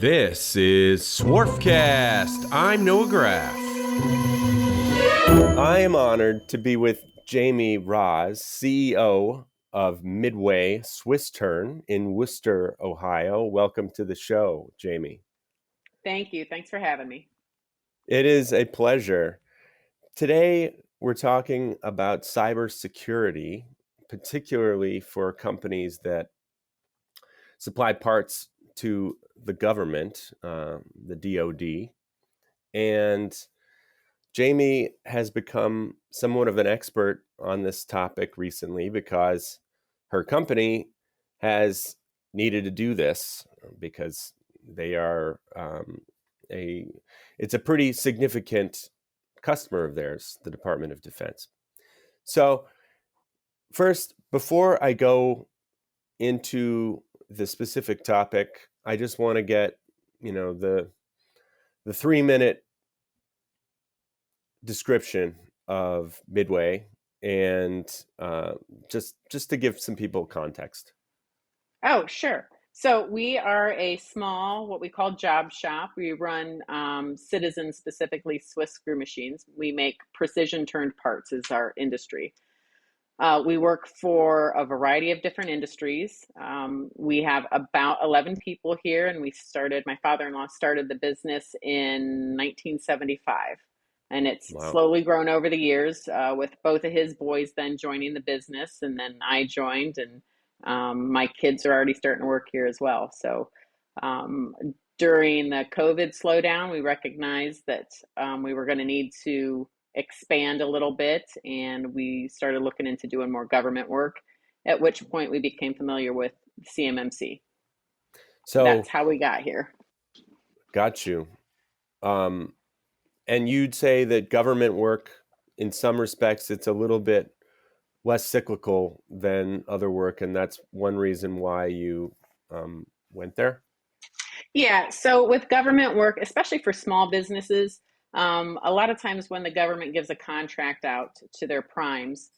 This is Swarfcast. I'm Noah Graff. I am honored to be with Jayme Rahz, CEO of Midway Swiss Turn in Wooster, Ohio. Welcome to the show, Jayme. Thank you. Thanks for having me. It is a pleasure. Today, we're talking about cybersecurity, particularly for companies that supply parts to the government, the DoD. And Jayme has become somewhat of an expert on this topic recently because her company has needed to do this because they are it's a pretty significant customer of theirs, the Department of Defense. So first, before I go into the specific topic, I just want to get, the 3-minute description of Midway and just to give some people context. Oh, sure. So we are a small, what we call job shop. We run citizen, specifically Swiss screw machines. We make precision turned parts is our industry. We work for a variety of different industries. We have about 11 people here, and my father-in-law started the business in 1975. And it's slowly grown over the years, with both of his boys then joining the business, and then I joined, and my kids are already starting to work here as well. So during the COVID slowdown, we recognized that we were going to need to expand a little bit, and we started looking into doing more government work, at which point we became familiar with CMMC. So that's how we got here. Got you. And you'd say that government work, in some respects, it's a little bit less cyclical than other work, and that's one reason why you went there? Yeah, so with government work, especially for small businesses, a lot of times when the government gives a contract out to their primes,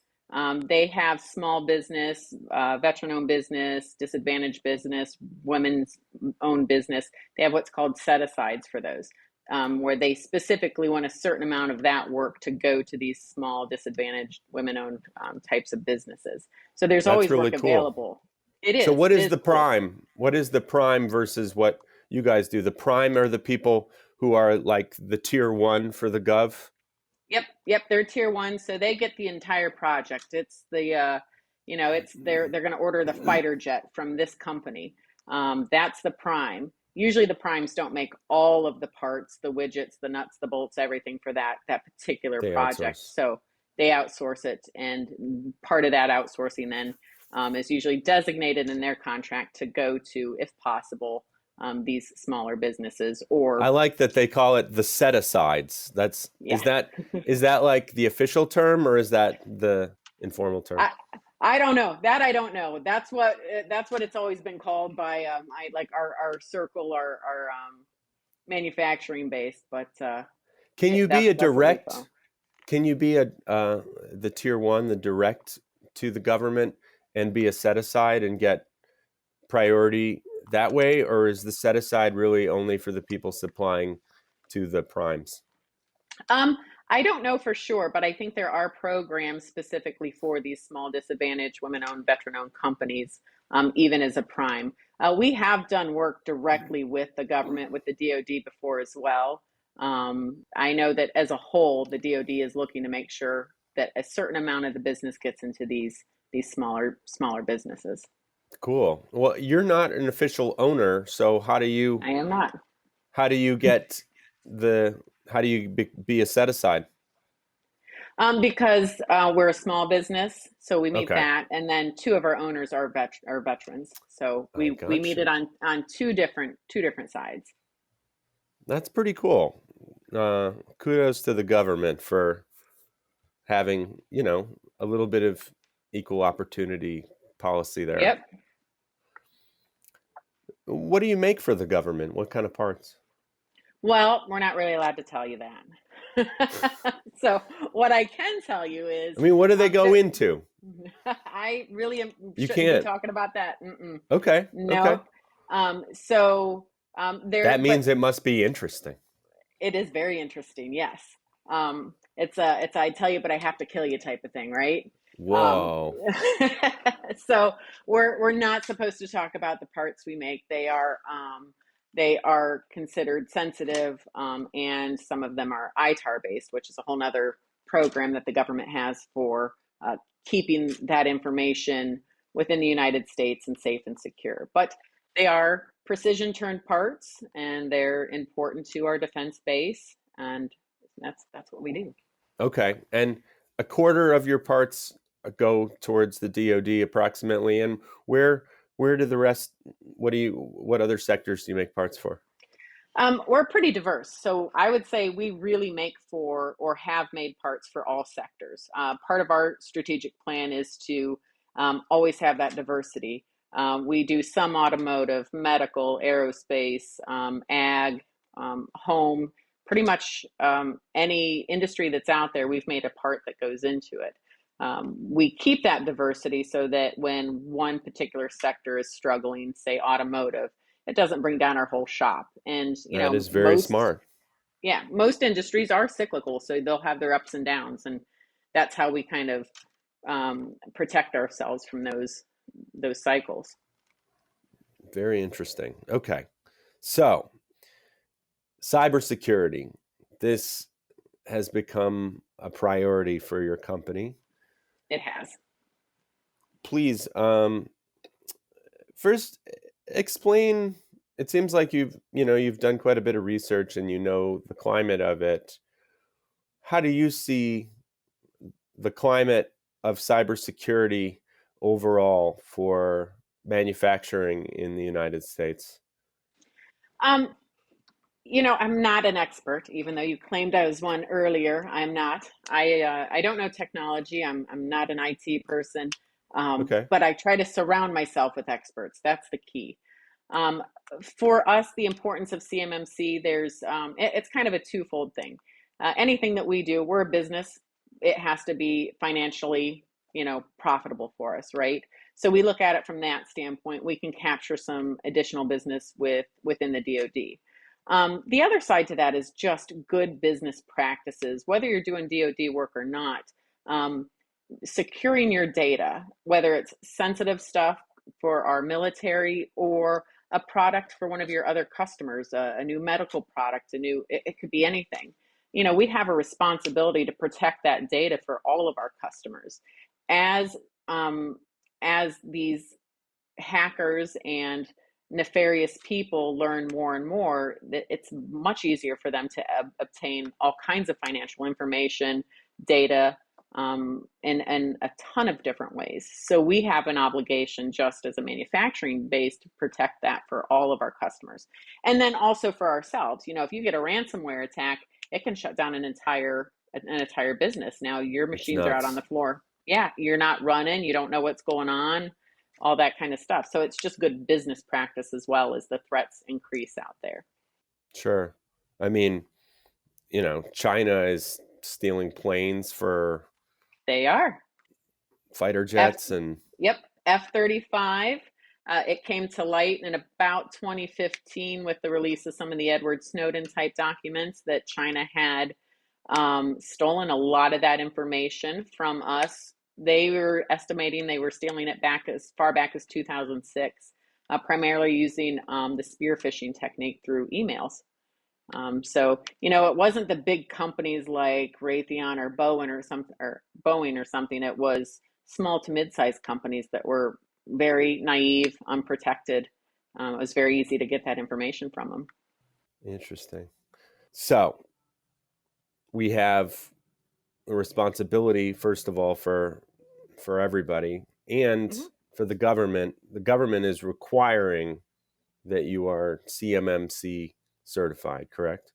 they have small business, veteran-owned business, disadvantaged business, women's owned business. They have what's called set-asides for those, where they specifically want a certain amount of that work to go to these small, disadvantaged, women-owned types of businesses. So there's always really work cool. Available. It is. So what is the prime? What is the prime versus what you guys do? The prime are the people who are like the tier one for the gov? Yep. They're tier one, so they get the entire project. It's the, they're going to order the fighter jet from this company. That's the prime. Usually the primes don't make all of the parts, the widgets, the nuts, the bolts, everything for that particular project. So they outsource it, and part of that outsourcing then is usually designated in their contract to go to, if possible, these smaller businesses. Or I like that they call it the set-asides. Is that like the official term, or is that the informal term? I don't know. That I don't know. That's what it's always been called by our circle, our manufacturing base. But can you be a direct? Can you be the tier one, the direct to the government, and be a set-aside and get priority that way, or is the set-aside really only for the people supplying to the primes? I don't know for sure, but I think there are programs specifically for these small, disadvantaged, women-owned, veteran-owned companies, even as a prime. We have done work directly with the government, with the DoD before as well. I know that as a whole, the DoD is looking to make sure that a certain amount of the business gets into these smaller businesses. Cool. Well, you're not an official owner, so how do you? I am not. How do you get how do you be a set-aside? Because we're a small business, so we meet that, and then two of our owners are veterans, so we meet it on two different sides. That's pretty cool. Kudos to the government for having a little bit of equal opportunity policy there. Yep. What do you make for the government? What kind of parts? Well, we're not really allowed to tell you that. So what I can tell you is... what do they go into? I really you shouldn't can't be talking about that. Okay. No. Okay. So That But means it must be interesting. it is very interesting. Yes. It's I tell you, but I have to kill you type of thing, right? Um, Whoa. so we're not supposed to talk about the parts we make. They are considered sensitive, and some of them are ITAR based, which is a whole nother program that the government has for keeping that information within the United States and safe and secure. But they are precision turned parts, and they're important to our defense base, and that's what we do. Okay. And a quarter of your parts go towards the DoD approximately. And where do the rest, what other sectors do you make parts for? We're pretty diverse. So I would say we really make for or have made parts for all sectors. Part of our strategic plan is to always have that diversity. We do some automotive, medical, aerospace, ag, home, pretty much any industry that's out there, we've made a part that goes into it. We keep that diversity so that when one particular sector is struggling, say automotive, it doesn't bring down our whole shop. And That is very smart. most industries are cyclical, so they'll have their ups and downs, and that's how we kind of protect ourselves from those cycles. Very interesting. Okay. So, cybersecurity. This has become a priority for your company. It has. Please, first explain. It seems like you've done quite a bit of research and you know the climate of it. How do you see the climate of cybersecurity overall for manufacturing in the United States? Um, I'm not an expert, even though you claimed I was one earlier. I'm not. I don't know technology. I'm not an IT person, Okay. but I try to surround myself with experts. That's the key. Um, for us, the importance of CMMC, it's kind of a twofold thing. Anything that we do, we're a business. It has to be financially, profitable for us, right? So we look at it from that standpoint. We can capture some additional business within the DoD. The other side to that is just good business practices, whether you're doing DoD work or not. Um, Securing your data, whether it's sensitive stuff for our military or a product for one of your other customers, a new medical product, it could be anything. We have a responsibility to protect that data for all of our customers. As as these hackers and nefarious people learn more and more, that it's much easier for them to obtain all kinds of financial information, data, in a ton of different ways. So we have an obligation just as a manufacturing base to protect that for all of our customers. And then also for ourselves, if you get a ransomware attack, it can shut down an entire business. Now your It's machines are out on nuts. the floor. Yeah, you're not running, you don't know what's going on, all that kind of stuff. So it's just good business practice as well as the threats increase out there. Sure. I mean, China is stealing planes for They are. fighter F, jets and yep, F-35. It came to light in about 2015 with the release of some of the Edward Snowden type documents that China had stolen a lot of that information from us. They were estimating they were stealing it back as far back as 2006, primarily using the spear phishing technique through emails. So it wasn't the big companies like Raytheon or Boeing or something. It was small to mid-sized companies that were very naive, unprotected. It was very easy to get that information from them. interesting. So we have a responsibility, first of all, for everybody and Mhm. for the government. The government is requiring that you are CMMC certified, correct?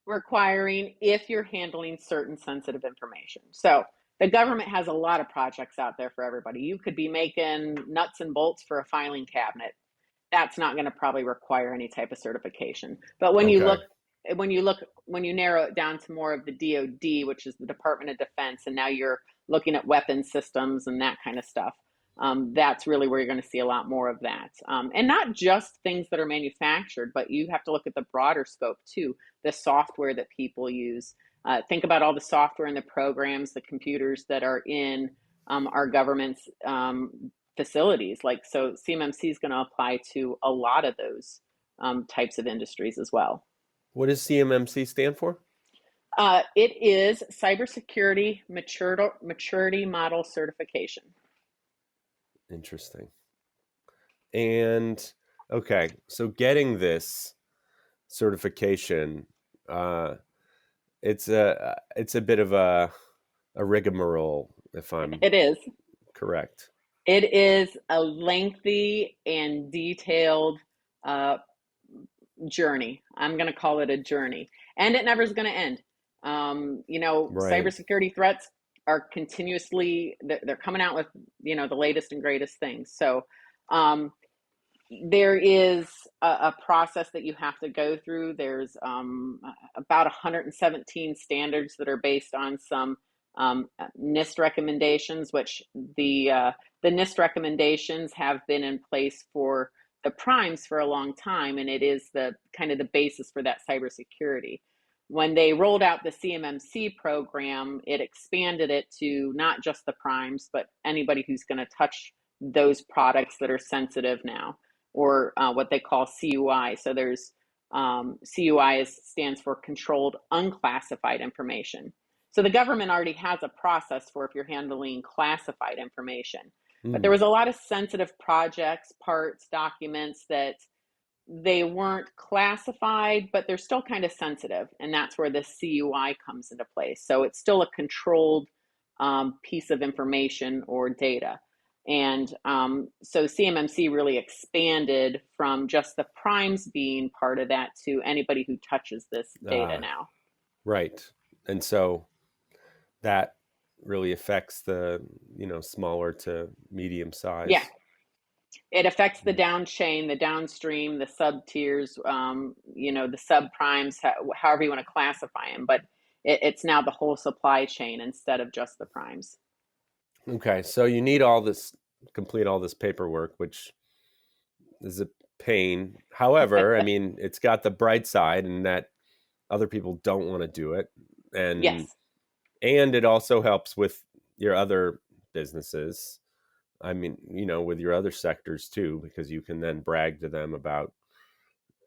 Requiring if you're handling certain sensitive information. So the government has a lot of projects out there for everybody. You could be making nuts and bolts for a filing cabinet. That's not going to probably require any type of certification. But Okay. when you narrow it down to more of the DoD, which is the Department of Defense, and now you're looking at weapons systems and that kind of stuff, That's really where you're going to see a lot more of that. And not just things that are manufactured, but you have to look at the broader scope too, the software that people use. Think about all the software and the programs, the computers that are in our government's facilities. Like, so CMMC is going to apply to a lot of those types of industries as well. What does CMMC stand for? It is Cybersecurity Maturity Model Certification. Interesting. And okay, so getting this certification, it's a bit of a rigmarole, if I'm It is. correct. It is a lengthy and detailed uh, journey. I'm going to call it a journey, and it never is going to end. Right. Cybersecurity threats are continuously, they're coming out with, the latest and greatest things. So um, there is a process that you have to go through. There's about 117 standards that are based on some NIST recommendations, which the NIST recommendations have been in place for the primes for a long time, and it is the kind of the basis for that cybersecurity. When they rolled out the CMMC program, it expanded it to not just the primes, but anybody who's going to touch those products that are sensitive now, or what they call CUI. So there's CUI stands for Controlled Unclassified Information. So the government already has a process for if you're handling classified information. But there was a lot of sensitive projects, parts, documents that they weren't classified, but they're still kind of sensitive. And that's where the CUI comes into place. So it's still a controlled piece of information or data. And so CMMC really expanded from just the primes being part of that to anybody who touches this data now. Right. And so that really affects the, smaller to medium size. Yeah. It affects the down chain, the downstream, the sub tiers, the sub primes, however you want to classify them. But it's now the whole supply chain instead of just the primes. Okay, so you need complete all this paperwork, which is a pain. However, I mean, it's got the bright side in that other people don't want to do it. And Yes. And it also helps with your other businesses. I mean, with your other sectors too, because you can then brag to them about,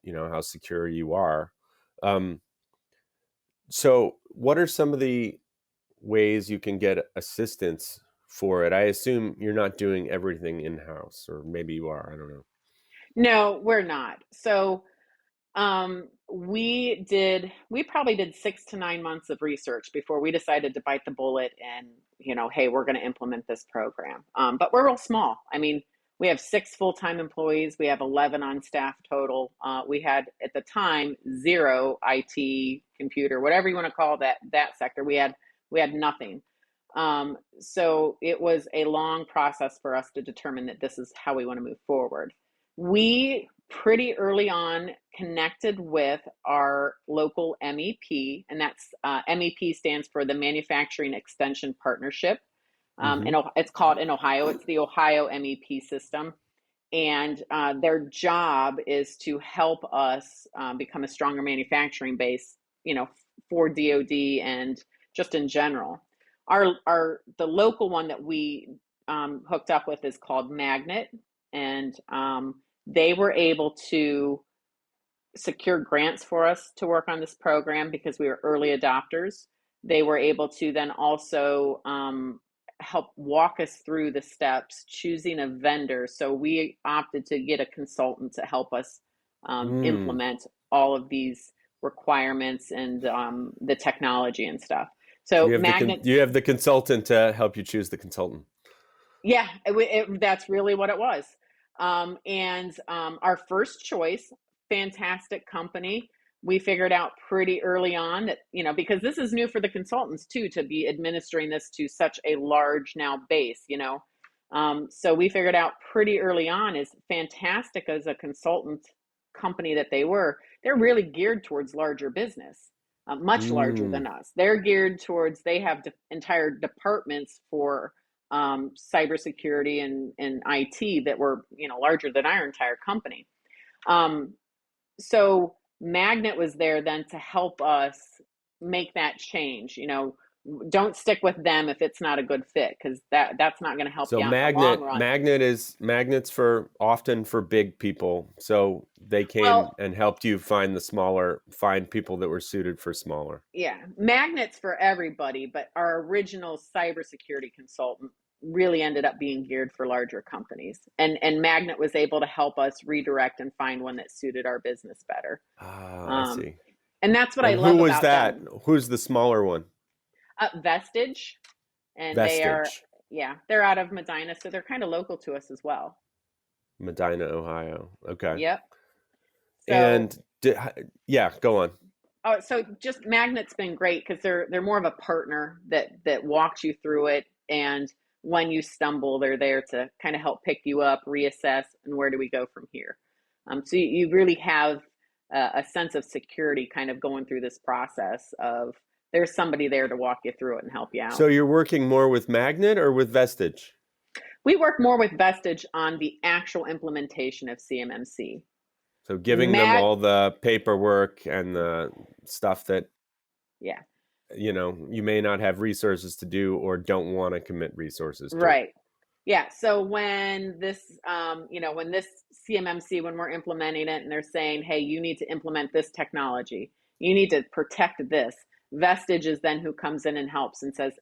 how secure you are. So what are some of the ways you can get assistance for it? I assume you're not doing everything in-house, or maybe you are. I don't know. No, we're not. So we probably did 6 to 9 months of research before we decided to bite the bullet and, hey, we're going to implement this program. But we're real small. I mean, we have 6 full-time employees. We have 11 on staff total. We had at the time 0 IT, computer, whatever you want to call that sector. We had nothing. So it was a long process for us to determine that this is how we want to move forward. We pretty early on connected with our local MEP, and that's MEP stands for the Manufacturing Extension Partnership. And it's called in Ohio, it's the Ohio MEP system. And their job is to help us become a stronger manufacturing base, for DoD and just in general. The local one that we hooked up with is called Magnet, and they were able to secure grants for us to work on this program because we were early adopters. They were able to then also help walk us through the steps, choosing a vendor. So we opted to get a consultant to help us implement all of these requirements and the technology and stuff. So you have the consultant to help you choose the consultant. Yeah, that's really what it was. And our first choice, fantastic company. We figured out pretty early on that, because this is new for the consultants too, to be administering this to such a large now base, So we figured out pretty early on is fantastic as a consultant company that they're really geared towards larger business, much larger than us. They're geared towards, they have entire departments for cybersecurity and IT that were, larger than our entire company. Um, so Magnet was there then to help us make that change. Don't stick with them if it's not a good fit, because that's not going to help So you out in the long magnet run. magnet is magnets for often for big people. So they came Well, and helped you find people that were suited for smaller. yeah, Magnet's for everybody, but our original cybersecurity consultant really ended up being geared for larger companies. And Magnet was able to help us redirect and find one that suited our business better. Ah, I Um, see. and that's what I And who love was about that? them. Who's the smaller one? Vestige, and Vestige, they're out of Medina, so they're kind of local to us as well. Medina, Ohio. Okay. Yep. So, And yeah, go on. oh, so just Magnet's been great because they're more of a partner that walks you through it, and when you stumble, they're there to kind of help pick you up, reassess, and where do we go from here. So you really have a sense of security kind of going through this process of there's somebody there to walk you through it and help you So out. you're working more with Magnet or with Vestige? We work more with Vestige on the actual implementation of CMMC. So giving them Mag, all the paperwork and the stuff that yeah, you may not have resources to do or don't want to commit resources to. right. Yeah. So when when this CMMC, when we're implementing it and they're saying, hey, you need to implement this technology, you need to protect this, Vestige is then who comes in and helps and says,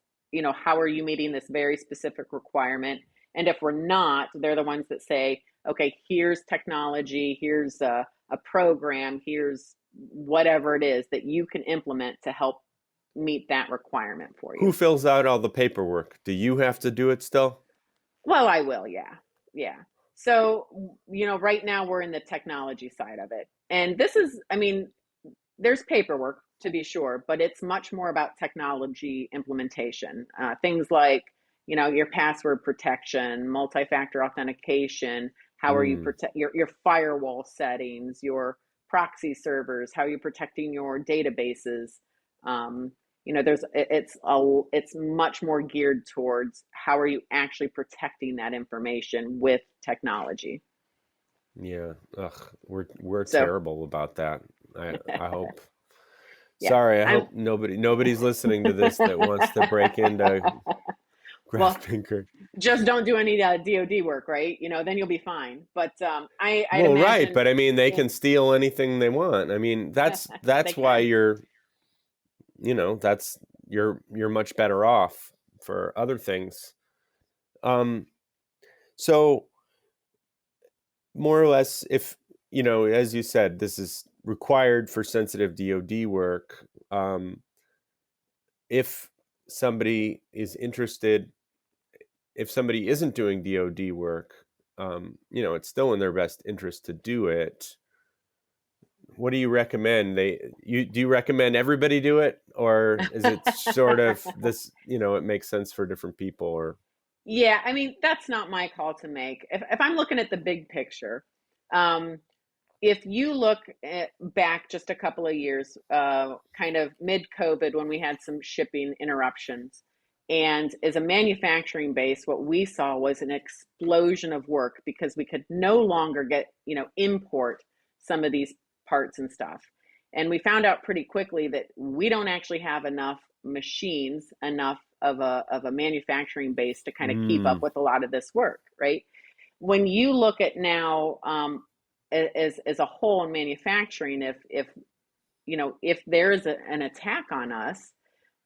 how are you meeting this very specific requirement? And if we're not, they're the ones that say, okay, here's technology, here's a program, here's whatever it is that you can implement to help meet that requirement for Who you. fills out all the paperwork? Do you have to do it still? Well, I will, yeah. Yeah. So, right now we're in the technology side of it. And this is, I mean, there's paperwork to be sure, but it's much more about technology implementation. Things like, your password protection, multi-factor authentication, how are you Mm. protect your firewall settings, your proxy servers, how are you protecting your databases? It's much more geared towards how are you actually protecting that information with technology. Yeah. Ugh, we're So terrible about that. I hope. yeah, Sorry, I I'm hope nobody's listening to this that wants to break into well, Graff Pinker. just don't do any DoD work, right? Then you'll be fine. But I'd Well, right, imagine, but I mean they yeah, can steal anything they want. I mean they that's why can. that's you're much better off for other things. Um, so more or less, if as you said, this is required for sensitive DoD work. If somebody is interested, if somebody isn't doing DoD work, it's still in their best interest to do it. What do you recommend? Do you recommend everybody do it, or is it sort of this? It makes sense for different people, or Yeah, I mean, that's not my call to make. If I'm looking at the big picture, um, if you look back just a couple of years, kind of mid COVID, when we had some shipping interruptions, and as a manufacturing base, what we saw was an explosion of work because we could no longer import some of these parts and stuff. And we found out pretty quickly that we don't actually have enough machines, enough of a manufacturing base to kind of keep up mm, with a lot of this work, right? When you look at now, as a whole in manufacturing, if there is an attack on us,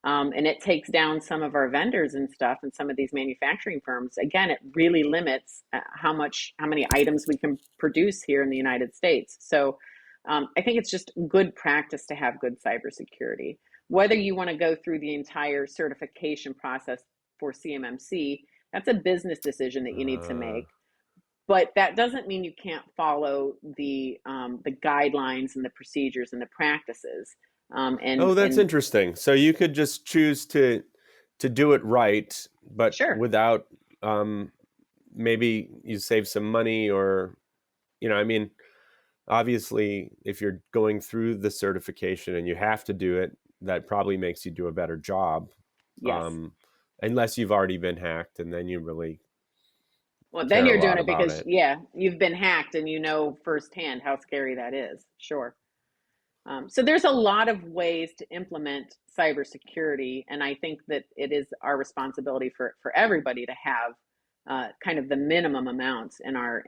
and it takes down some of our vendors and stuff and some of these manufacturing firms, again, it really limits how many items we can produce here in the United States. So I think it's just good practice to have good cybersecurity. Whether you want to go through the entire certification process for CMMC, that's a business decision that you need to uh, make, but that doesn't mean you can't follow the guidelines and the procedures and the practices. oh, that's And interesting. So you could just choose to do it right, but sure, without maybe you save some money, or I mean, obviously, if you're going through the certification and you have to do it, that probably makes you do a better job. yes, Um, unless you've already been hacked, and then you really Well, then care a you're doing lot it about because, it. yeah, you've been hacked and you know firsthand how scary that is. Sure. So there's a lot of ways to implement cybersecurity, and I think that it is our responsibility for everybody to have kind of the minimum amounts in our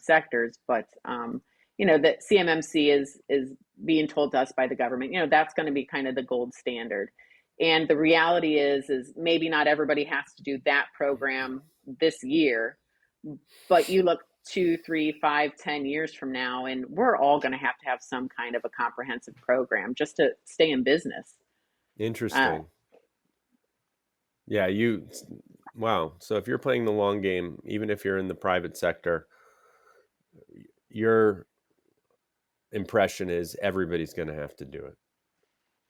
sectors. But that CMMC is being told to us by the government. That's going to be kind of the gold standard. And the reality is maybe not everybody has to do that program this year, but you look 2, 3, 5, 10 years from now, and we're all going to have some kind of a comprehensive program just to stay in business. Uh, Interesting. Yeah, wow. So if you're playing the long game, even if you're in the private sector, your impression is everybody's going to have to do it.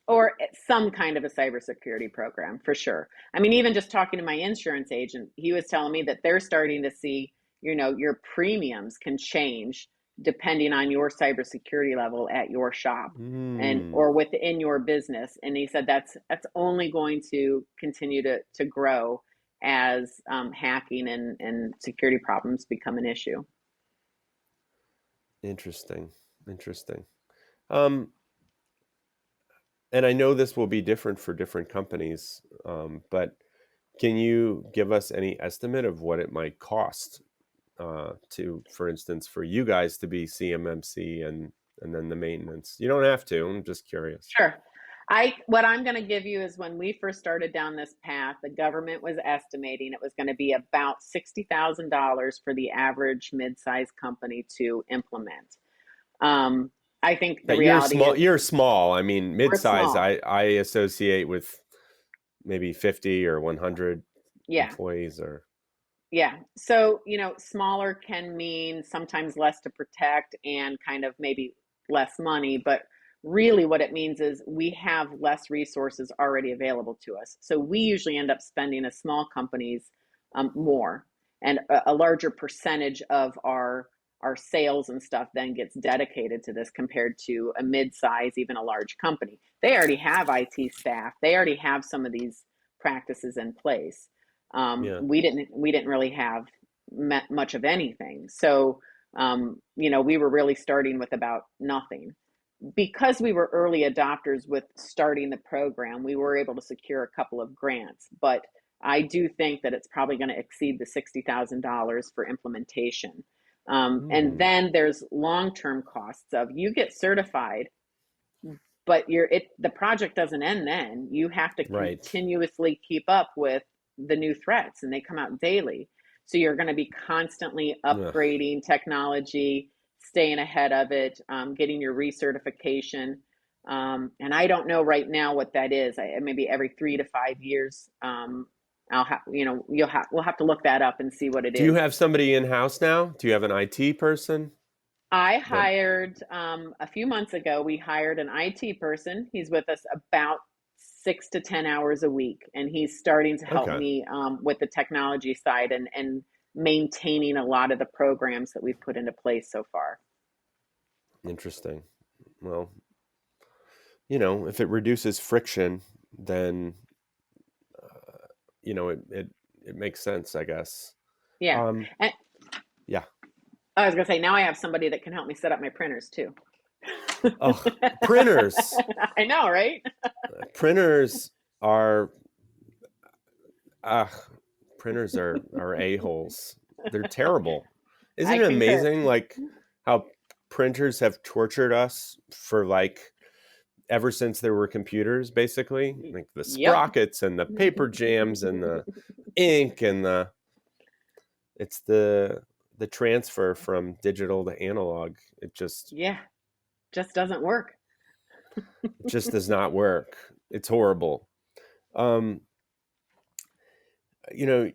or some kind of a cybersecurity program for sure. I mean, even just talking to my insurance agent, he was telling me that they're starting to see, your premiums can change depending on your cybersecurity level at your shop and Mm, or within your business. And he said that's only going to continue to grow as hacking and security problems become an issue. interesting. Interesting. Um, and I know this will be different for different companies, but can you give us any estimate of what it might cost for instance, for you guys to be CMMC and then the maintenance? You don't have to. I'm just curious. Sure. What I'm going to give you is when we first started down this path, the government was estimating it was going to be about $60,000 for the average mid-sized company to implement. Um, I think Yeah, the reality is You're small. I mean, we're mid-size. small. I associate with maybe 50 or 100 Yeah. employees, or Yeah. So, smaller can mean sometimes less to protect and kind of maybe less money, but really what it means is we have less resources already available to us. So we usually end up spending as small companies more, and a larger percentage of our sales and stuff then gets dedicated to this compared to a mid-size, even a large company. They already have IT staff. They already have some of these practices in place. yeah. We didn't really have much of anything. So we were really starting with about nothing. Because we were early adopters with starting the program, we were able to secure a couple of grants. But I do think that it's probably going to exceed the $60,000 for implementation. And Hmm. then there's long-term costs of you get certified, but the project doesn't end then. You have to Right. continuously keep up with the new threats, and they come out daily. So you're going to be constantly Ugh. upgrading technology, staying ahead of it, getting your recertification. And I don't know right now what that is. Maybe every 3 to 5 years. We'll have to look that up and see what it Do you is. have somebody in house now? Do you have an IT person I that? hired a few months ago, we hired an IT person. He's with us about 6 to 10 hours a week, and he's starting to help Okay. me with the technology side and maintaining a lot of the programs that we've put into place so far. Interesting. Well, if it reduces friction, then it makes sense, I guess. Yeah. Um, And yeah. I was going to say, now I have somebody that can help me set up my printers too. Oh, printers. I know, right? Printers are uh, printers are a-holes. They're terrible. Isn't I it concur. amazing like how printers have tortured us for like ever since there were computers, basically? Like the Yep. sprockets and the paper jams and the ink and it's the transfer from digital to analog. Yeah. Just doesn't work. It just does not work. It's horrible. Um, you know,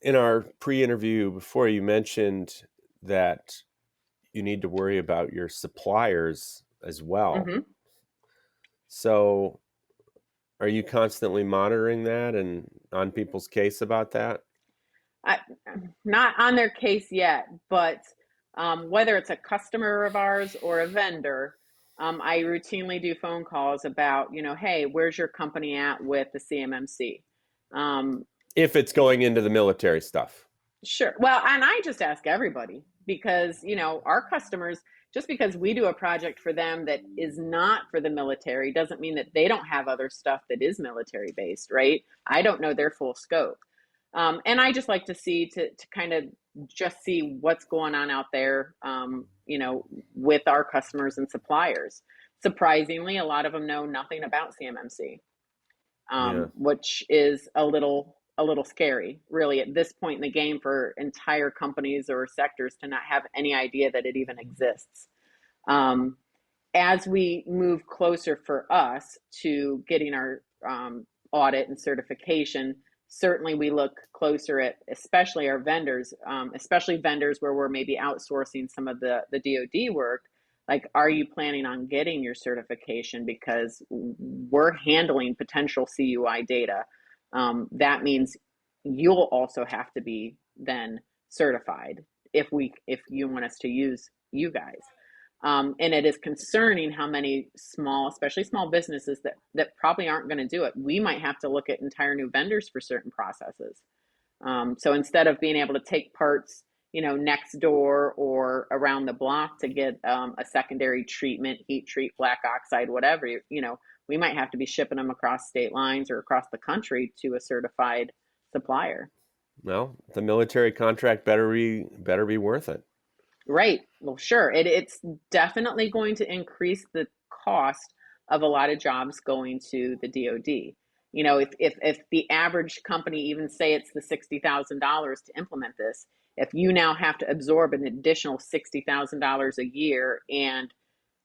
in our pre-interview before, you mentioned that you need to worry about your suppliers as well. Hmm. So, are you constantly monitoring that and on people's case about that? I, not on their case yet, but whether it's a customer of ours or a vendor, I routinely do phone calls about, hey, where's your company at with the CMMC? If it's going into the military stuff. Sure. Well, and I just ask everybody because, our customers, just because we do a project for them that is not for the military doesn't mean that they don't have other stuff that is military based, right? I don't know their full scope. And I just like to see, to kind of just see what's going on out there, with our customers and suppliers. Surprisingly, a lot of them know nothing about CMMC, Yeah. which is a little scary, really, at this point in the game for entire companies or sectors to not have any idea that it even exists. Um, as we move closer for us to getting our audit and certification, certainly we look closer at especially our vendors, especially vendors where we're maybe outsourcing some of the DoD work. Like, are you planning on getting your certification? Because we're handling potential CUI data. That means you'll also have to be then certified if you want us to use you guys. And it is concerning how many small, especially small businesses that probably aren't going to do it. We might have to look at entire new vendors for certain processes. So instead of being able to take parts, next door or around the block to get a secondary treatment, heat treat, black oxide, whatever, we might have to be shipping them across state lines or across the country to a certified supplier. Well, the military contract better be worth it. Right. Well, sure. It's definitely going to increase the cost of a lot of jobs going to the DoD. If the average company, even say it's the $60,000 to implement this, if you now have to absorb an additional $60,000 a year and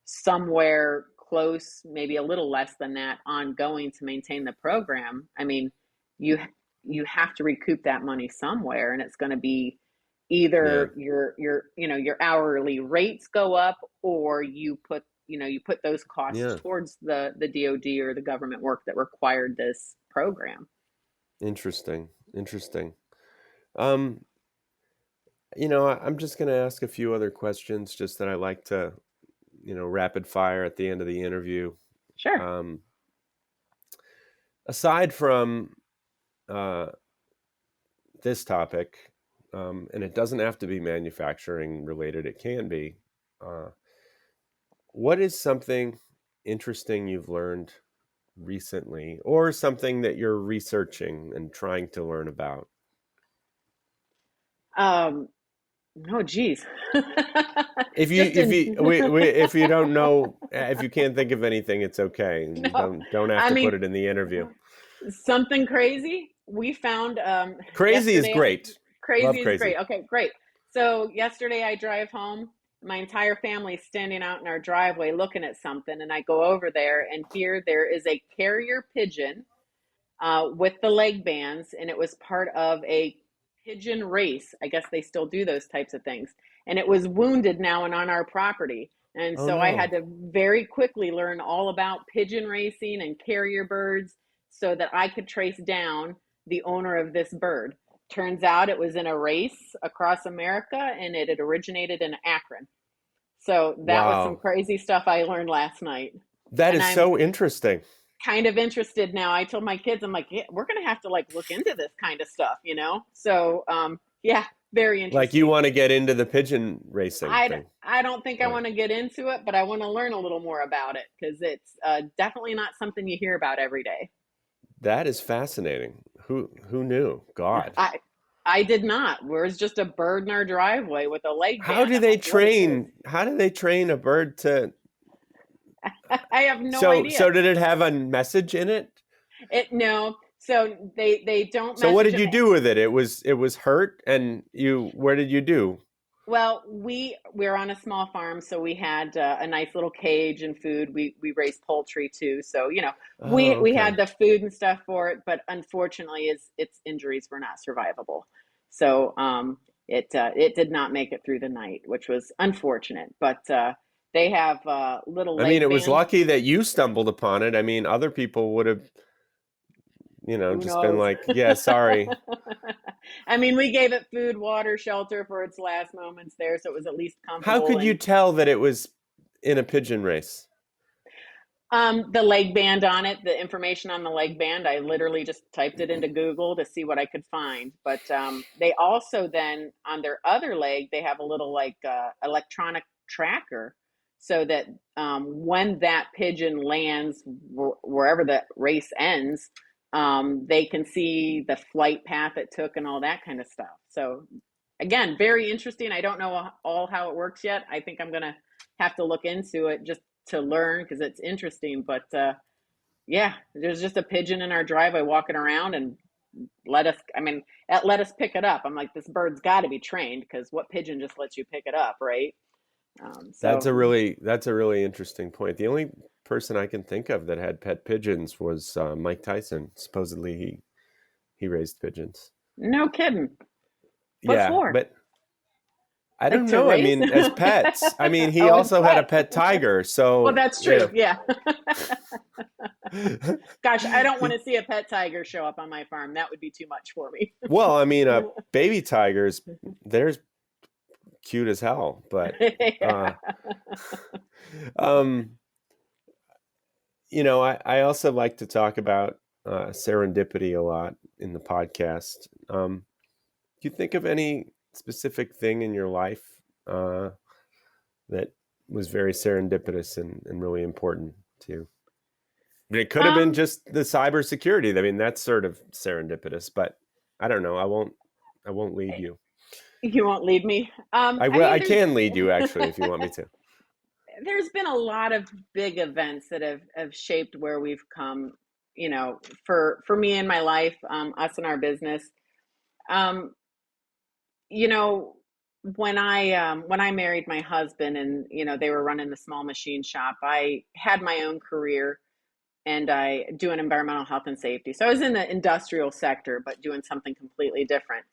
somewhere close, maybe a little less than that, ongoing to maintain the program, I mean, you you have to recoup that money somewhere, and it's going to be Yeah. either your hourly rates go up, or you put those costs Yeah. towards the DoD or the government work that required this program. Interesting. Interesting. Um, I'm just going to ask a few other questions just that I like to, rapid fire at the end of the interview. Sure. Um, aside from uh, this topic, and it doesn't have to be manufacturing related, it can be. Uh, what is something interesting you've learned recently, or something that you're researching and trying to learn about? um oh geez. If you Just if in you if you don't know, if you can't think of anything, it's okay. You no, don't have I to put mean, it in the interview. something crazy we found Crazy is yesterday. great. Crazy Love is crazy. great. Okay, great. So yesterday I drive home. My entire family's standing out in our driveway looking at something, and I go over there, and here there is a carrier pigeon with the leg bands, and it was part of a pigeon race. I guess they still do those types of things. And it was wounded now and on our property. And Oh so I had no. to very quickly learn all about pigeon racing and carrier birds so that I could trace down the owner of this bird. Turns out it was in a race across America, and it had originated in Akron. So that was some Wow. crazy stuff I learned last night. That And is I'm so interesting. kind of interested now. I told my kids, I'm like, yeah, we're gonna have to look into this kind of stuff. So yeah, very Like, you interesting. want to get into the pigeon racing I thing. I don't think I Yeah. want to get into it, but I want to learn a little more about it because it's definitely not something you hear about every day. That is fascinating. Who knew? God. I I did not. There's just a bird in our driveway with a leg How band. do I'm they like, what is this? train? How do they train a bird to I have no so idea. did it have a message in it? It no. So they don't So what message did them. you do with it? It was hurt, and what did you do? Well, we're on a small farm, so we had a nice little cage and food. We raise poultry too, so Oh, we okay. had the food and stuff for it. But unfortunately, its injuries were not survivable, so it did not make it through the night, which was unfortunate. But they have little I mean, leg it was bands. lucky that you stumbled upon it. I mean, other people would have, Who just been knows? like, yeah, sorry. I mean, we gave it food, water, shelter for its last moments there, so it was at least How comfortable. could you And tell that it was in a pigeon race? The leg band on it, the information on the leg band, I literally just typed it into Google to see what I could find. But they also then on their other leg, they have a little like electronic tracker so that when that pigeon lands wherever the race ends, they can see the flight path it took and all that kind of stuff. So again, very interesting. I don't know all how it works yet. I think I'm going to have to look into it just to learn because it's interesting. But yeah, there's just a pigeon in our driveway walking around and let us pick it up. I'm like, this bird's got to be trained because what pigeon just lets you pick it up, right? That's So a really interesting point. The only person I can think of that had pet pigeons was Mike Tyson. Supposedly he raised pigeons. no kidding. What Yeah, for? but I Like don't to know. I raise? mean, as pets. I mean, he Oh, as also had a pets. pet tiger. So, Well, that's true. Yeah. Gosh, I don't want to see a pet tiger show up on my farm. That would be too much for me. Well, I mean, baby tigers, they're cute as hell. But, Yeah. um, I also like to talk about serendipity a lot in the podcast. Do you think of any specific thing in your life that was very serendipitous and really important to you? I mean, it could have been just the cybersecurity. I mean, that's sort of serendipitous, but I don't know. I won't lead you. You won't lead me. I will. I can lead you actually if you want me to. There's been a lot of big events that have shaped where we've come. For me in my life, us in our business. Um, you know, when I married my husband, and they were running the small machine shop, I had my own career, and I do an environmental health and safety. So I was in the industrial sector, but doing something completely different.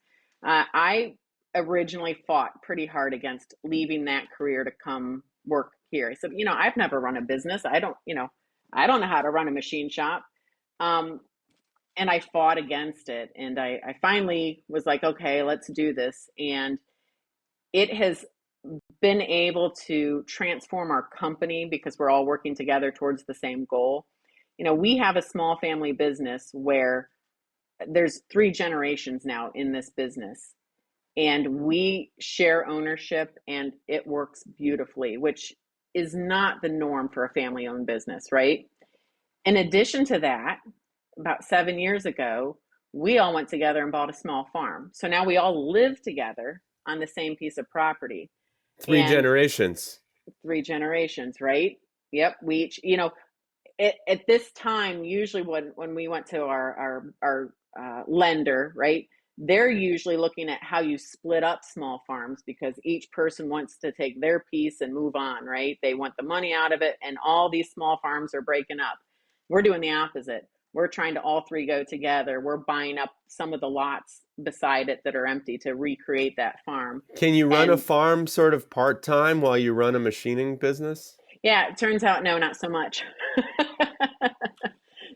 I originally fought pretty hard against leaving that career to come work here. I said, I've never run a business. I don't know how to run a machine shop. Um, and I fought against it. And I finally was like, okay, let's do this. And it has been able to transform our company because we're all working together towards the same goal. We have a small family business where there's 3 generations now in this business, and we share ownership, and it works beautifully, which is not the norm for a family owned business, right? In addition to that, about 7 years ago, we all went together and bought a small farm. So now we all live together on the same piece of property. Three And generations. 3 generations, right? Yep. We each, at this time, usually when we went to our lender, right, they're usually looking at how you split up small farms because each person wants to take their piece and move on, right? They want the money out of it, and all these small farms are breaking up. We're doing the opposite. We're trying to all 3 go together. We're buying up some of the lots beside it that are empty to recreate that farm. Can you run a And farm sort of part-time while you run a machining business? yeah, it turns out, no, not so much.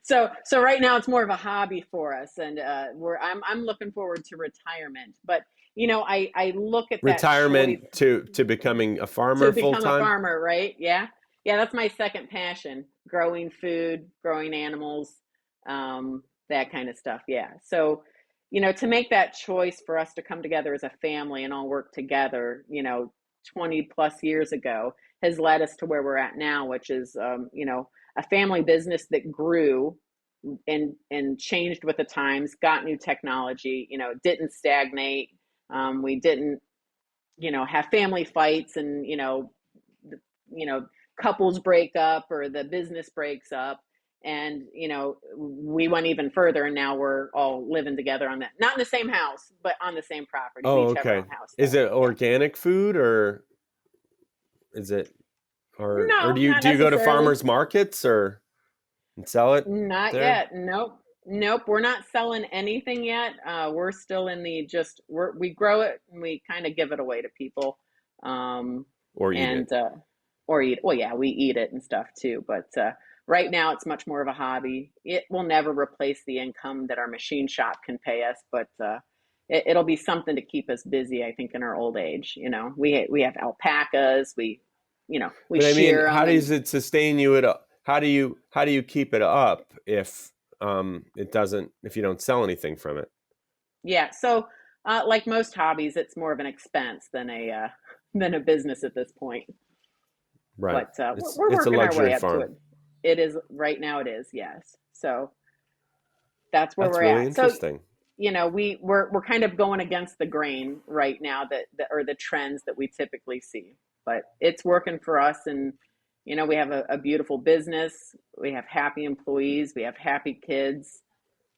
So right now it's more of a hobby for us, and I'm looking forward to retirement. But I look at that choice Retirement to becoming a farmer to become a full-time? farmer, right? Yeah, yeah, that's my second passion: growing food, growing animals, that kind of stuff. Yeah. So, to make that choice for us to come together as a family and all work together, 20 plus years ago, has led us to where we're at now, which is, a family business that grew and changed with the times, got new technology, didn't stagnate. We didn't, have family fights and, you know, couples break up or the business breaks up. And, we went even further, and now we're all living together on that, not in the same house, but on the same property. We Oh, each have our okay. own house Is though. it Yeah. organic food or is it or No, do you not do you go to necessarily. farmers markets or and sell it Not there? yet. Nope. Nope. We're not selling anything yet. We're still in the we grow it and we kind of give it away to people. Um, Or eat and it? or eat. Well, yeah, we eat it and stuff too. But right now, it's much more of a hobby. It will never replace the income that our machine shop can pay us, but it'll be something to keep us busy. I think in our old age. We have alpacas. We But I mean, shear how them, and does it sustain you at all? how do you keep it up if if you don't sell anything from it? Yeah. So, like most hobbies, it's more of an expense than a business at this point. Right. But we're It's a working our luxury way up to farm. it. It is right now. It is, yes. So that's where That's we're really at. So, interesting. we're kind of going against the grain right now, or the trends that we typically see. But it's working for us, and we have a beautiful business. We have happy employees. We have happy kids.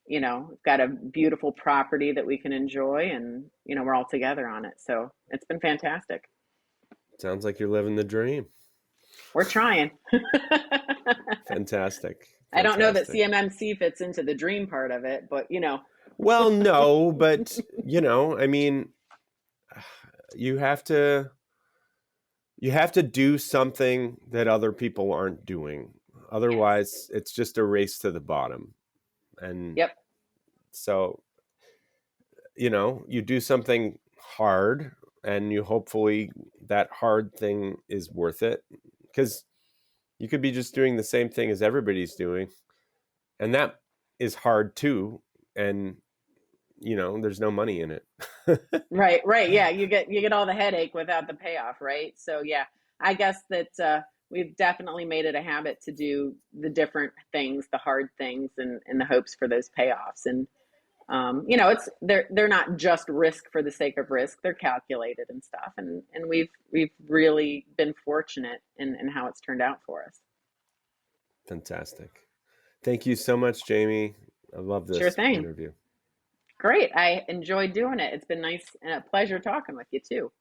We've got a beautiful property that we can enjoy, and we're all together on it. So it's been fantastic. Sounds like you're living the dream. We're trying. Fantastic. I don't know that Fantastic. CMMC fits into the dream part of it, but Well, no, but I mean, you have to do something that other people aren't doing. yes. Otherwise, it's just a race to the bottom. And Yep. so, you do something hard and you hopefully that hard thing is worth it, because you could be just doing the same thing as everybody's doing, and that is hard too, and there's no money in it. Right. Yeah, you get all the headache without the payoff, right? So yeah, I guess that we've definitely made it a habit to do the different things, the hard things, and in the hopes for those payoffs. And it's they're not just risk for the sake of risk; they're calculated and stuff. And we've really been fortunate in how it's turned out for us. Fantastic. Thank you so much, Jayme. I love Sure this thing. interview. Great. I enjoyed doing it. It's been nice and a pleasure talking with you too.